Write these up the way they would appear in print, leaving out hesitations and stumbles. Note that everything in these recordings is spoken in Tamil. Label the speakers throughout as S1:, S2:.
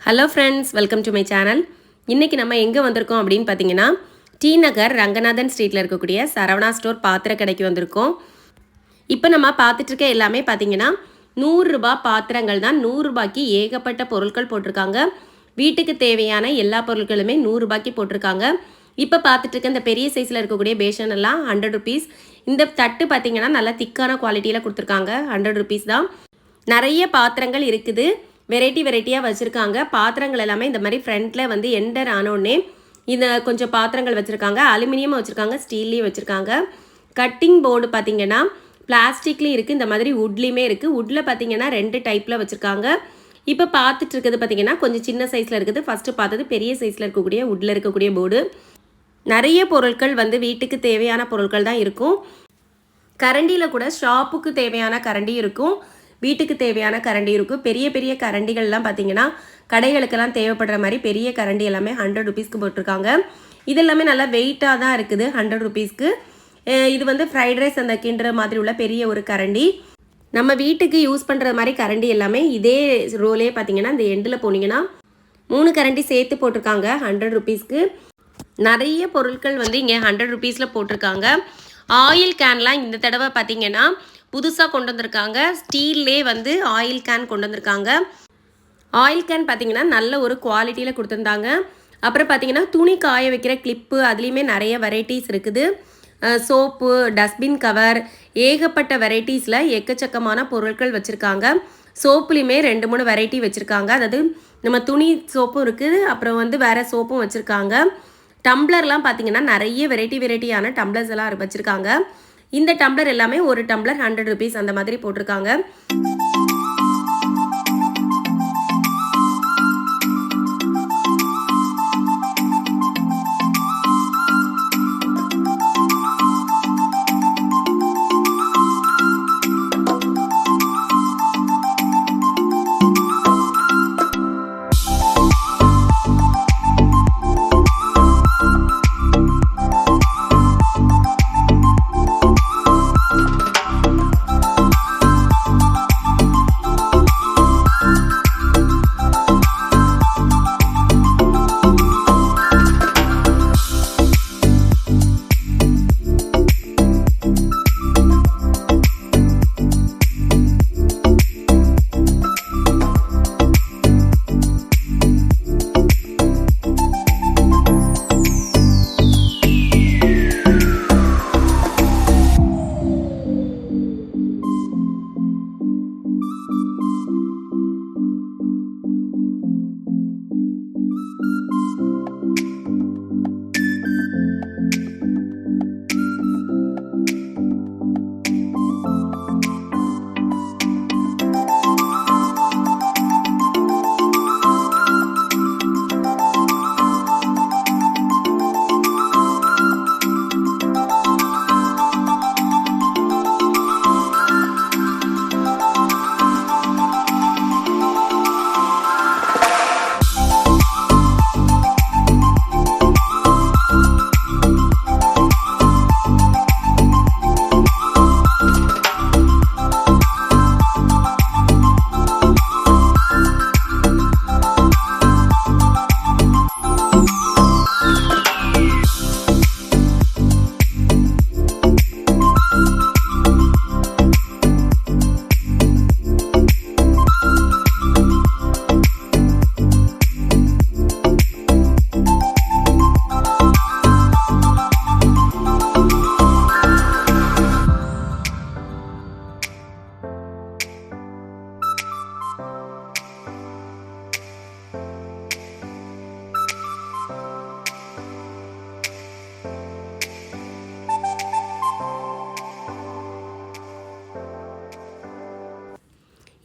S1: Hello friends, welcome to my channel. இன்றைக்கி நம்ம எங்கே வந்திருக்கோம் அப்படின்னு பார்த்தீங்கன்னா, டி நகர் ரங்கநாதன் ஸ்ட்ரீட்டில் இருக்கக்கூடிய சரவணா ஸ்டோர் பாத்திர கடைக்கு வந்திருக்கோம். இப்போ நம்ம பார்த்துட்ருக்க எல்லாமே பார்த்தீங்கன்னா 100 ரூபாய் பாத்திரங்கள் தான். 100 ரூபாய்க்கு ஏகப்பட்ட பொருட்கள் போட்டிருக்காங்க. வீட்டுக்கு தேவையான எல்லா பொருட்களுமே 100 ரூபாய்க்கு போட்டிருக்காங்க. இப்போ பார்த்துட்ருக்க இந்த பெரிய சைஸில் இருக்கக்கூடிய பேஷன் எல்லாம் 100 ருபீஸ். இந்த தட்டு பார்த்தீங்கன்னா நல்லா திக்கான குவாலிட்டியில் கொடுத்துருக்காங்க. 100 ருபீஸ் தான். நிறைய பாத்திரங்கள் இருக்குது. வெரைட்டியாக வச்சுருக்காங்க. பாத்திரங்கள் எல்லாமே இந்த மாதிரி ஃப்ரண்ட்டில் வந்து என்டர் ஆனோடனே இதை கொஞ்சம் பாத்திரங்கள் வச்சுருக்காங்க. அலுமினியம் வச்சுருக்காங்க, ஸ்டீல்லையும் வச்சுருக்காங்க. கட்டிங் போர்டு பார்த்திங்கன்னா பிளாஸ்டிக்லேயும் இருக்குது, இந்த மாதிரி வுட்லேயுமே இருக்குது. வுட்டில் பார்த்திங்கன்னா 2 டைப்பில் வச்சுருக்காங்க. இப்போ பார்த்துட்டு இருக்கிறது பார்த்திங்கன்னா கொஞ்சம் சின்ன சைஸில் இருக்குது. ஃபஸ்ட்டு பார்த்தது பெரிய சைஸில் இருக்கக்கூடிய வுட்டில் இருக்கக்கூடிய போர்டு. நிறைய பொருட்கள் வந்து வீட்டுக்கு தேவையான பொருட்கள் தான் இருக்கும். கரண்டியில் கூட ஷாப்புக்கு தேவையான கரண்டி இருக்கும், வீட்டுக்கு தேவையான கரண்டி இருக்கும். பெரிய பெரிய கரண்டிகள்லாம் பார்த்தீங்கன்னா கடைகளுக்கெல்லாம் தேவைப்படுற மாதிரி பெரிய கரண்டி எல்லாமே 100 ருபீஸ்க்கு போட்டிருக்காங்க. இது எல்லாமே நல்லா வெயிட்டாக தான் இருக்குது 100 ருபீஸ்க்கு. இது வந்து ஃப்ரைட் ரைஸ் அந்த கிண்டுற மாதிரி உள்ள பெரிய ஒரு கரண்டி. நம்ம வீட்டுக்கு யூஸ் பண்ணுற மாதிரி கரண்டி எல்லாமே இதே ரோலே பார்த்தீங்கன்னா இந்த எண்டில் போனீங்கன்னா 3 கரண்டி சேர்த்து போட்டிருக்காங்க 100 ருபீஸ்க்கு. நிறைய பொருட்கள் வந்து இங்கே 100 ருபீஸில் போட்டிருக்காங்க. ஆயில் கேன்லாம் இந்த தடவை பார்த்தீங்கன்னா புதுசாக கொண்டு வந்திருக்காங்க. ஸ்டீல்லே வந்து ஆயில் கேன் கொண்டு வந்திருக்காங்க. ஆயில் கேன் பார்த்தீங்கன்னா நல்ல ஒரு குவாலிட்டியில் கொடுத்துருந்தாங்க. அப்புறம் பார்த்தீங்கன்னா துணி காய வைக்கிற கிளிப்பு, அதுலேயுமே நிறைய வெரைட்டிஸ் இருக்குது. சோப்பு, டஸ்ட்பின் கவர், ஏகப்பட்ட வெரைட்டிஸில் எக்கச்சக்கமான பொருட்கள் வச்சுருக்காங்க. சோப்புலேயுமே 2-3 வெரைட்டி வச்சுருக்காங்க. அதாவது நம்ம துணி சோப்பும் இருக்குது, அப்புறம் வந்து வேறு சோப்பும் வச்சுருக்காங்க. டம்ளர்லாம் பார்த்தீங்கன்னா நிறைய வெரைட்டியான டம்ளர்ஸ் எல்லாம் வச்சுருக்காங்க. இந்த டம்ளர் எல்லாமே ஒரு டம்ளர் 100 ருபீஸ் அந்த மாதிரி போட்டிருக்காங்க.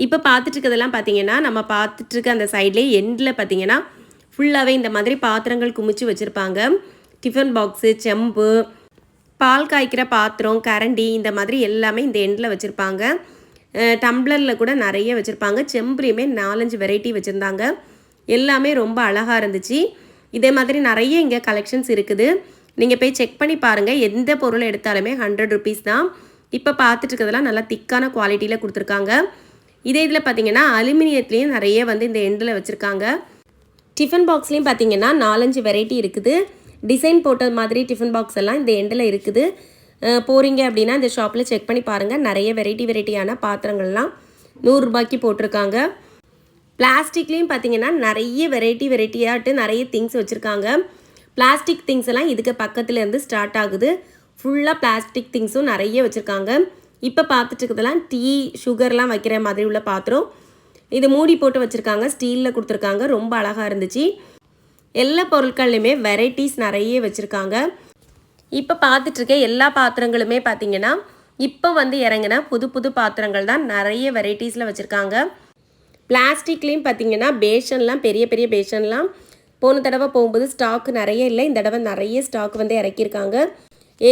S1: இப்போ பார்த்துட்ருக்கதெல்லாம் பார்த்தீங்கன்னா நம்ம பார்த்துட்ருக்க அந்த சைட்லேயே எண்டில் பார்த்தீங்கன்னா ஃபுல்லாகவே இந்த மாதிரி பாத்திரங்கள் குமிச்சு வச்சுருப்பாங்க. டிஃபன் பாக்ஸு, செம்பு, பால் காய்க்கிற பாத்திரம், கரண்டி, இந்த மாதிரி எல்லாமே இந்த எண்டில் வச்சுருப்பாங்க. டம்ளரில் கூட நிறைய வச்சுருப்பாங்க. செம்புலேயுமே 4-5 வெரைட்டி வச்சுருந்தாங்க. எல்லாமே ரொம்ப அழகாக இருந்துச்சு. இதே மாதிரி நிறைய இங்கே கலெக்ஷன்ஸ் இருக்குது. நீங்கள் போய் செக் பண்ணி பாருங்கள். எந்த பொருளை எடுத்தாலுமே 100 ருபீஸ் தான். இப்போ பார்த்துட்டு இருக்கிறதெல்லாம் நல்லா திக்கான குவாலிட்டியில் கொடுத்துருக்காங்க. இதே இதில் பார்த்தீங்கன்னா அலுமினியத்துலேயும் நிறைய வந்து இந்த எண்டில் வச்சுருக்காங்க. டிஃபன் பாக்ஸ்லேயும் பார்த்தீங்கன்னா 4-5 வெரைட்டி இருக்குது. டிசைன் போட்ட மாதிரி டிஃபன் பாக்ஸ் எல்லாம் இந்த எண்டில் இருக்குது. போகிறீங்க அப்படின்னா இந்த ஷாப்பில் செக் பண்ணி பாருங்கள். நிறைய வெரைட்டியான பாத்திரங்கள்லாம் 100 ரூபாய்க்கு போட்டிருக்காங்க. பிளாஸ்டிக்லேயும் பார்த்தீங்கன்னா நிறைய வெரைட்டியாட்டு நிறைய திங்ஸ் வச்சுருக்காங்க. பிளாஸ்டிக் திங்ஸ் எல்லாம் இதுக்கு பக்கத்துலேருந்து ஸ்டார்ட் ஆகுது. ஃபுல்லாக பிளாஸ்டிக் திங்ஸும் நிறைய வச்சுருக்காங்க. இப்போ பார்த்துட்டு இருக்கிறதெல்லாம் டீ சுகர்லாம் வைக்கிற மாதிரி உள்ள பாத்திரம். இது மூடி போட்டு வச்சுருக்காங்க. ஸ்டீலில் கொடுத்துருக்காங்க. ரொம்ப அழகாக இருந்துச்சு. எல்லா பொருட்கள்லையுமே வெரைட்டிஸ் நிறைய வச்சுருக்காங்க. இப்போ பார்த்துட்ருக்க எல்லா பாத்திரங்களுமே பார்த்தீங்கன்னா இப்போ வந்து இறங்கின புது பாத்திரங்கள் தான் நிறைய வெரைட்டிஸில் வச்சுருக்காங்க. பிளாஸ்டிக்லேயும் பார்த்தீங்கன்னா பேஷன்லாம் பெரிய பேஷன்லாம் போன தடவை போகும்போது ஸ்டாக் நிறைய இல்லை. இந்த தடவை நிறைய ஸ்டாக் வந்து இறக்கியிருக்காங்க.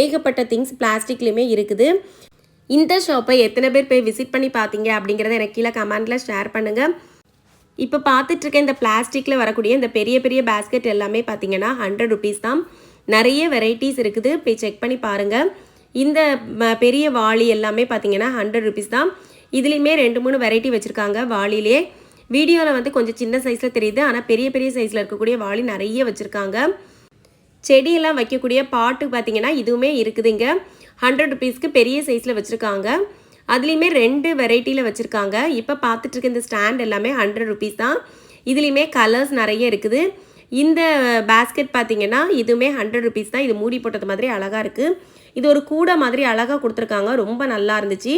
S1: ஏகப்பட்ட திங்ஸ் பிளாஸ்டிக்லேயுமே இருக்குது. இந்த ஷாப்பை எத்தனை பேர் போய் விசிட் பண்ணி பார்த்தீங்க அப்படிங்கிறத எனக்கு கீழே கமெண்ட்டில் ஷேர் பண்ணுங்கள். இப்போ பார்த்துட்ருக்க இந்த பிளாஸ்டிக்கில் வரக்கூடிய இந்த பெரிய பேஸ்கெட் எல்லாமே பார்த்தீங்கன்னா 100 ருபீஸ் தான். நிறைய வெரைட்டிஸ் இருக்குது. போய் செக் பண்ணி பாருங்கள். இந்த பெரிய வாளி எல்லாமே பார்த்தீங்கன்னா 100 ருபீஸ் தான். இதுலேயுமே 2-3 வெரைட்டி வச்சுருக்காங்க. வாளிலே வீடியோவில் வந்து கொஞ்சம் சின்ன சைஸில் தெரியுது. ஆனால் பெரிய சைஸில் இருக்கக்கூடிய வாளி நிறைய வச்சுருக்காங்க. செடியெல்லாம் வைக்கக்கூடிய பாட்டு பார்த்தீங்கன்னா இதுவுமே இருக்குதுங்க. 100 ருபீஸ்க்கு பெரிய சைஸில் வச்சுருக்காங்க. அதுலேயுமே 2 வெரைட்டியில் வச்சுருக்காங்க. இப்போ பார்த்துட்ருக்க இந்த ஸ்டாண்ட் எல்லாமே 100 ருபீஸ் தான். இதுலேயுமே கலர்ஸ் நிறைய இருக்குது. இந்த பேஸ்கெட் பார்த்தீங்கன்னா இதுவுமே 100 ருபீஸ் தான். இது மூடி போட்டது மாதிரி அழகாக இருக்குது. இது ஒரு கூடை மாதிரி அழகாக கொடுத்துருக்காங்க. ரொம்ப நல்லா இருந்துச்சு.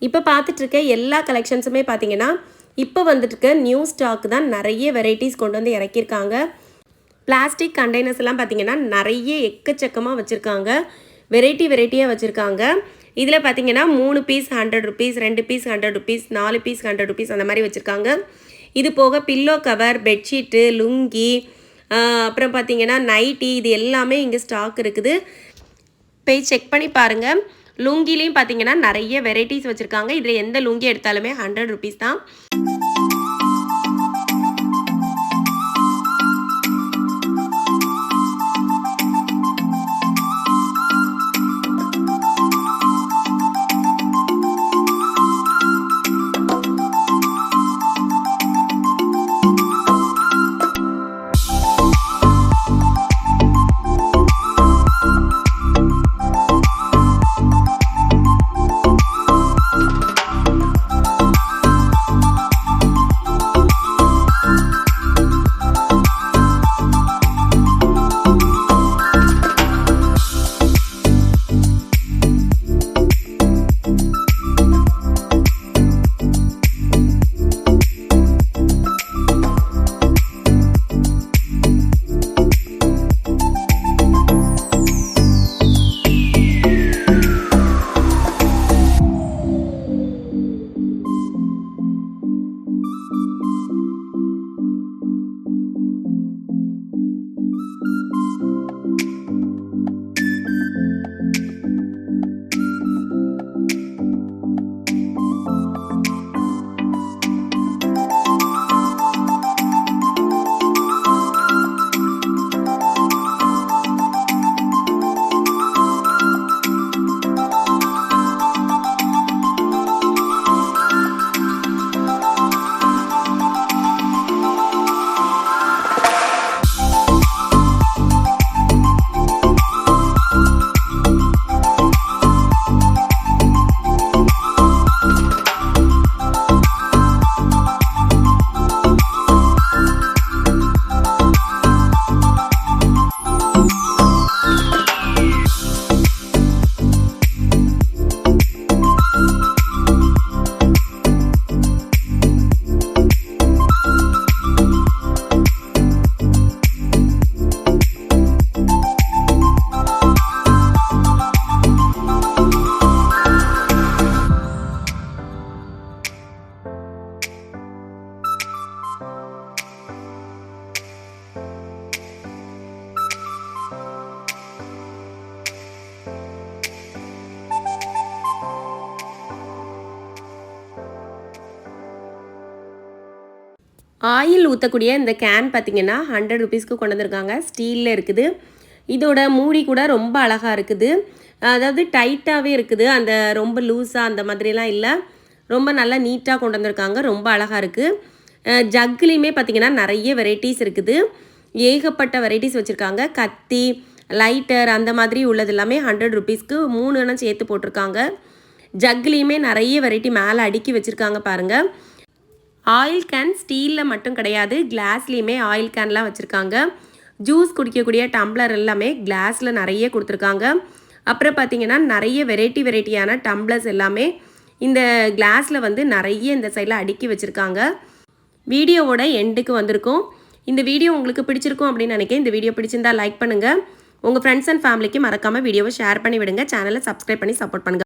S1: இப்போ பார்த்துட்ருக்க எல்லா கலெக்ஷன்ஸுமே பார்த்தீங்கன்னா இப்போ வந்துட்டுருக்க நியூ ஸ்டாக் தான். நிறைய வெரைட்டிஸ் கொண்டு வந்து இறக்கியிருக்காங்க. பிளாஸ்டிக் கண்டெய்னர்ஸ் எல்லாம் பார்த்தீங்கன்னா நிறைய எக்கச்சக்கமாக வச்சுருக்காங்க. வெரைட்டியாக வச்சுருக்காங்க. இதில் பார்த்தீங்கன்னா 3 piece 100 rupees, 2 piece 100 rupees, 4 piece 100 rupees அந்த மாதிரி வச்சுருக்காங்க. இது போக பில்லோ கவர், பெட்ஷீட்டு, லுங்கி, அப்புறம் பார்த்தீங்கன்னா நைட்டி, இது எல்லாமே இங்கே ஸ்டாக் இருக்குது. போய் செக் பண்ணி பாருங்கள். லுங்கிலையும் பார்த்தீங்கன்னா நிறைய வெரைட்டிஸ் வச்சுருக்காங்க. இதில் எந்த லுங்கி எடுத்தாலுமே 100 ருபீஸ் தான். ஆயில் ஊற்றக்கூடிய இந்த கேன் பார்த்திங்கன்னா 100 ருபீஸ்க்கு கொண்டு வந்திருக்காங்க. ஸ்டீலில் இருக்குது. இதோட மூடி கூட ரொம்ப அழகாக இருக்குது. அதாவது டைட்டாகவே இருக்குது. அந்த ரொம்ப லூஸாக அந்த மாதிரிலாம் இல்லை. ரொம்ப நல்லா நீட்டாக கொண்டு வந்திருக்காங்க. ரொம்ப அழகாக இருக்குது. ஜக்குலேயுமே பார்த்திங்கன்னா நிறைய வெரைட்டிஸ் இருக்குது. ஏகப்பட்ட வெரைட்டிஸ் வச்சுருக்காங்க. கத்தி, லைட்டர் அந்த மாதிரி உள்ளது எல்லாமே 100 ருபீஸ்க்கு 3 எண்ணம் சேர்த்து போட்டிருக்காங்க. ஜக்குலேயுமே நிறைய வெரைட்டி மேலே அடுக்கி வச்சுருக்காங்க பாருங்கள். ஆயில் கேன் ஸ்டீலில் மட்டும் கிடையாது, கிளாஸ்லேயுமே ஆயில் கேன்லாம் வச்சுருக்காங்க. ஜூஸ் குடிக்கக்கூடிய டம்ளர் எல்லாமே கிளாஸில் நிறைய கொடுத்துருக்காங்க. அப்புறம் பார்த்திங்கன்னா நிறைய வெரைட்டியான டம்ளர்ஸ் எல்லாமே இந்த கிளாஸில் வந்து நிறைய இந்த சைடில் அடுக்கி வச்சுருக்காங்க. வீடியோவோட எண்டுக்கு வந்திருக்கும். இந்த வீடியோ உங்களுக்கு பிடிச்சிருக்கும் அப்படின்னு நினைக்கிறேன். இந்த வீடியோ பிடிச்சிருந்தா லைக் பண்ணுங்கள். உங்கள் ஃப்ரெண்ட்ஸ் அண்ட் ஃபேமிலிக்கு மறக்காமல் வீடியோவை ஷேர் பண்ணி விடுங்க. சேனலை சப்ஸ்கிரைப் பண்ணி சப்போர்ட் பண்ணுங்கள்.